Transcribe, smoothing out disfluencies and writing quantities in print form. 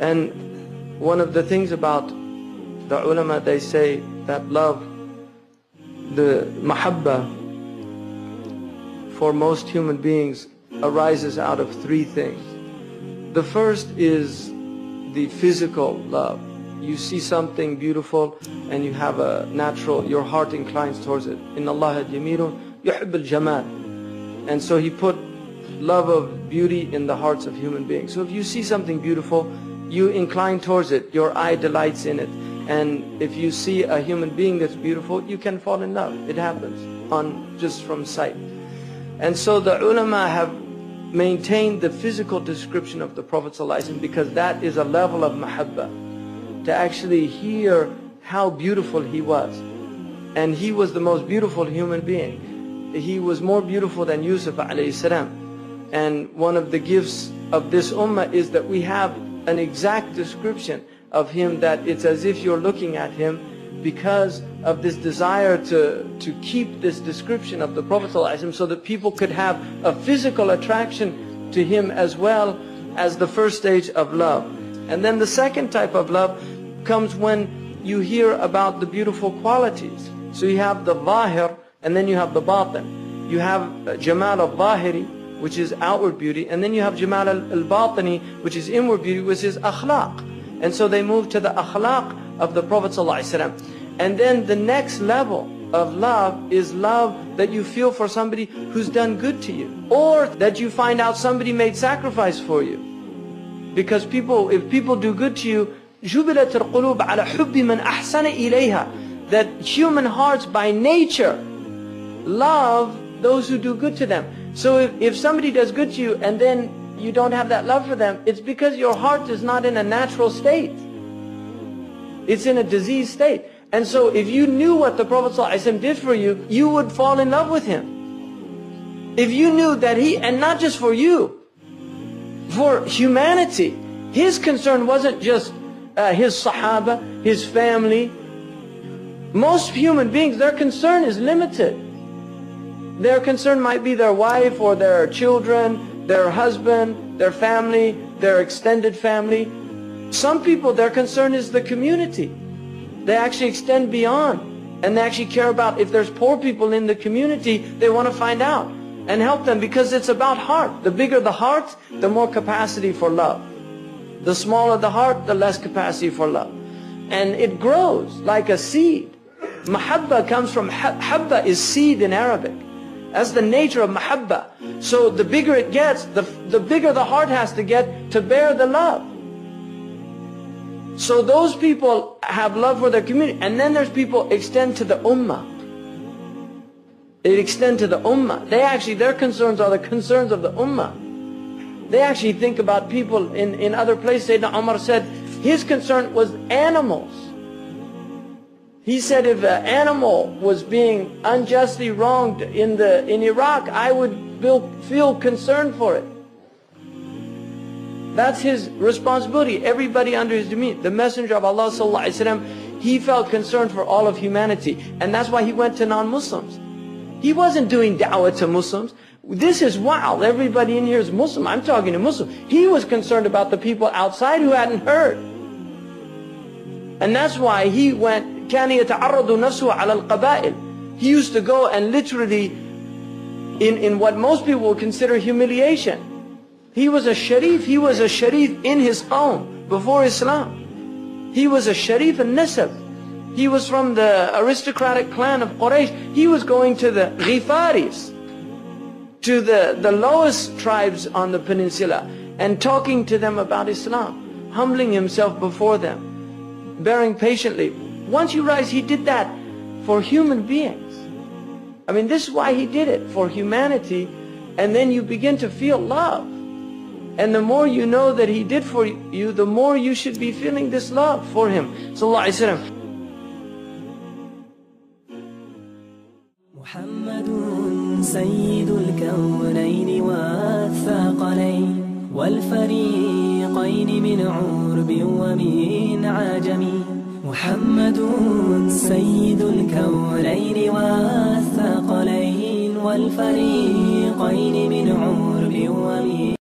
And one of the things about the ulama, they say that love, the mahabba for most human beings arises out of three things. The first is the physical love. You see something beautiful and you have a natural, your heart inclines towards it. Inna Allaha jamilun yuhibbul jamal. And so He put love of beauty in the hearts of human beings. So if you see something beautiful, you incline towards it, your eye delights in it. And if you see a human being that's beautiful, you can fall in love. It happens just from sight. And so the ulama have maintained the physical description of the Prophet ﷺ because that is a level of mahabba, to actually hear how beautiful he was. And he was the most beautiful human being. He was more beautiful than Yusuf alayhi salam. And one of the gifts of this ummah is that we have an exact description of him, that it's as if you're looking at him, because of this desire to keep this description of the Prophet ﷺ so that people could have a physical attraction to him as well as the first stage of love. And then the second type of love comes when you hear about the beautiful qualities. So you have the zahir and then you have the batin. You have jamal al-zahiri, which is outward beauty, and then you have jamal al-batini, which is inward beauty, which is akhlaq. And so they move to the akhlaq of the Prophet ﷺ. And then the next level of love is love that you feel for somebody who's done good to you, or that you find out somebody made sacrifice for you. Because if people do good to you, جُبِلَتِ الْقُلُوبَ عَلَى حُبِّ مَنْ أَحْسَنَ إِلَيْهَا, that human hearts by nature love those who do good to them. So if somebody does good to you and then you don't have that love for them, it's because your heart is not in a natural state. It's in a diseased state. And so if you knew what the Prophet ﷺ did for you, you would fall in love with him. If you knew that and not just for you, for humanity, his concern wasn't just his sahaba, his family. Most human beings, their concern is limited. Their concern might be their wife or their children, their husband, their family, their extended family. Some people, their concern is the community. They actually extend beyond, and they actually care about if there's poor people in the community, they want to find out and help them, because it's about heart. The bigger the heart, the more capacity for love. The smaller the heart, the less capacity for love. And it grows like a seed. Mahabba comes from, habba is seed in Arabic. That's the nature of mahabba. So the bigger it gets, the bigger the heart has to get to bear the love. So those people have love for their community. And then there's people extend to the ummah. They extend to the ummah. Their concerns are the concerns of the ummah. They actually think about people in other places. Sayyidina Umar said his concern was animals. He said if an animal was being unjustly wronged in Iraq, I would feel concerned for it. That's his responsibility. Everybody under his demeanor. The Messenger of Allah sallallahu alaihi wasallam, he felt concerned for all of humanity, and that's why he went to non-Muslims. He wasn't doing da'wah to Muslims. This is wild. Everybody in here is Muslim. I'm talking to Muslims. He was concerned about the people outside who hadn't heard. And that's why he went, كَانَ يَتَعَرَّضُ نَفْسُهُ عَلَى الْقَبَائِلِ. He used to go and literally, in what most people would consider humiliation. He was a sharif. He was a sharif in his home before Islam. He was a sharif al-nasab. He was from the aristocratic clan of Quraysh. He was going to the Ghifaris, to the lowest tribes on the peninsula, and talking to them about Islam, humbling himself before them, bearing patiently. Once you realize he did that for human beings. I mean, this is why he did it, for humanity. And then you begin to feel love. And the more you know that he did for you, the more you should be feeling this love for him. Sallallahu Alaihi Wasallam. محمد سيد الكونين والثقلين والفريقين من عرب ومن عجم. محمد سيد الكونين والثقلين والفريقين من عرب ومن